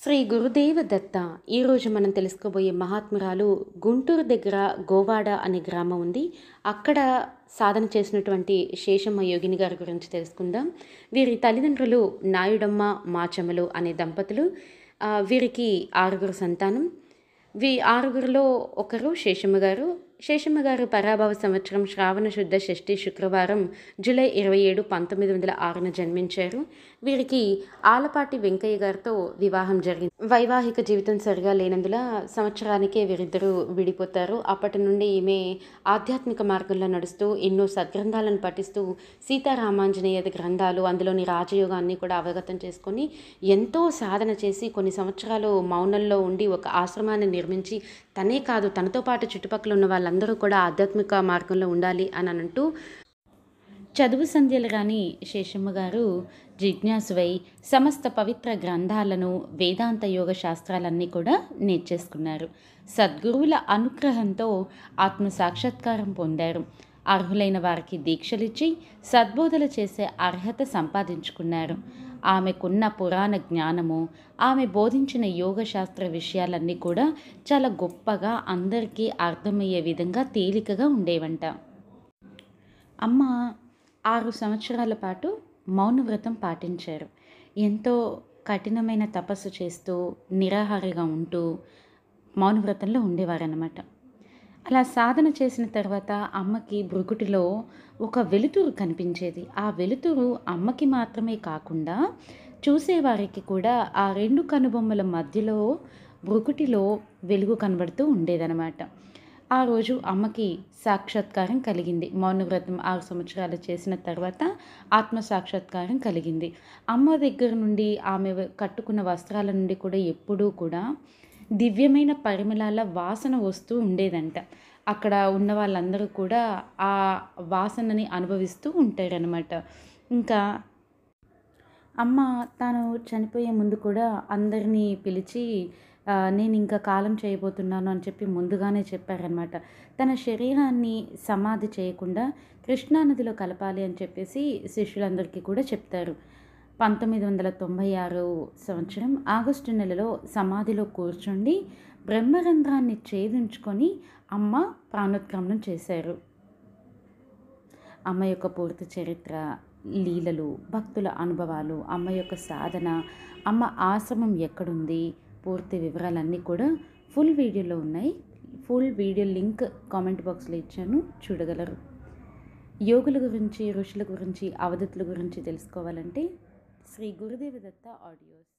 శ్రీ గురుదేవ దత్త. ఈరోజు మనం తెలుసుకోబోయే మహాత్మురాలు గుంటూరు దగ్గర గోవాడ అనే గ్రామం ఉంది. అక్కడ సాధన చేసినటువంటి శేషమ్మ యోగిని గారి గురించి తెలుసుకుందాం. వీరి తల్లిదండ్రులు నాయుడమ్మ మాచమ్మలు అనే దంపతులు. వీరికి 6 సంతానం. ఆరుగురిలో ఒకరు శేషమ్మ గారు. శేషమ్మ గారు పరాభవ సంవత్సరం శ్రావణ శుద్ధ షష్ఠి శుక్రవారం జూలై 27, 1906 జన్మించారు. వీరికి ఆలపాటి వెంకయ్య గారితో వివాహం జరిగింది. వైవాహిక జీవితం సరిగా లేనందున సంవత్సరానికే వీరిద్దరూ విడిపోతారు. అప్పటి నుండి ఈమె ఆధ్యాత్మిక మార్గంలో నడుస్తూ ఎన్నో సద్గ్రంథాలను పఠిస్తూ సీతారామాంజనేయ గ్రంథాలు, అందులోని రాజయోగాన్ని కూడా అవగతం చేసుకొని ఎంతో సాధన చేసి కొన్ని సంవత్సరాలు మౌనంలో ఉండి ఒక ఆశ్రమాన్ని నిర్మించి తనే కాదు తనతో పాటు చుట్టుపక్కల ఉన్న వాళ్ళందరూ కూడా ఆధ్యాత్మిక మార్గంలో ఉండాలి అని అంటూ చదువు సంధ్యలు రాని శేషమ్మ గారు జిజ్ఞాసువై సమస్త పవిత్ర గ్రంథాలను, వేదాంత యోగ శాస్త్రాలన్నీ కూడా నేర్చేసుకున్నారు. సద్గురువుల అనుగ్రహంతో ఆత్మ సాక్షాత్కారం పొందారు. అర్హులైన వారికి దీక్షలిచ్చి సద్బోధలు చేసే అర్హత సంపాదించుకున్నారు. ఆమెకున్న పురాణ జ్ఞానము, ఆమె బోధించిన యోగశాస్త్ర విషయాలన్నీ కూడా చాలా గొప్పగా అందరికీ అర్థమయ్యే విధంగా తేలికగా ఉండేవంట. అమ్మ 6 సంవత్సరాల పాటు మౌనవ్రతం పాటించారు. ఎంతో కఠినమైన తపస్సు చేస్తూ నిరాహారిగా ఉంటూ మౌనవ్రతంలో ఉండేవారన్నమాట. అలా సాధన చేసిన తర్వాత అమ్మకి భృకుటిలో ఒక వెలుతురు కనిపించేది. ఆ వెలుతురు అమ్మకి మాత్రమే కాకుండా చూసేవారికి కూడా ఆ 2 కనుబొమ్మల మధ్యలో భృకుటిలో వెలుగు కనబడుతూ ఉండేదన్నమాట. ఆ రోజు అమ్మకి సాక్షాత్కారం కలిగింది. మౌనవ్రతం 6 సంవత్సరాలు చేసిన తర్వాత ఆత్మ సాక్షాత్కారం కలిగింది. అమ్మ దగ్గర నుండి ఆమె కట్టుకున్న వస్త్రాల నుండి కూడా ఎప్పుడూ కూడా దివ్యమైన పరిమళాల వాసన వస్తూ ఉండేదంట. అక్కడ ఉన్న వాళ్ళందరూ కూడా ఆ వాసనని అనుభవిస్తూ ఉంటారనమాట. ఇంకా అమ్మ తాను చనిపోయే ముందు కూడా అందరినీ పిలిచి నేను ఇంకా కాలం చేయబోతున్నాను అని చెప్పి ముందుగానే చెప్పారనమాట. తన శరీరాన్ని సమాధి చేయకుండా కృష్ణానదిలో కలపాలి అని చెప్పేసి శిష్యులందరికీ కూడా చెప్తారు. 1996 సంవత్సరం ఆగస్టు నెలలో సమాధిలో కూర్చుండి బ్రహ్మరంధ్రాన్ని ఛేదించుకొని అమ్మ ప్రాణోత్క్రమణం చేశారు. అమ్మ యొక్క పూర్తి చరిత్ర, లీలలు, భక్తుల అనుభవాలు, అమ్మ యొక్క సాధన, అమ్మ ఆశ్రమం ఎక్కడుంది, పూర్తి వివరాలన్నీ కూడా ఫుల్ వీడియోలో ఉన్నాయి. ఫుల్ వీడియో లింక్ కామెంట్ బాక్స్లో ఇచ్చాను, చూడగలరు. యోగుల గురించి, ఋషుల గురించి, అవధూతుల గురించి తెలుసుకోవాలంటే శ్రీ గురుదేవ దత్త ఆడియోస్.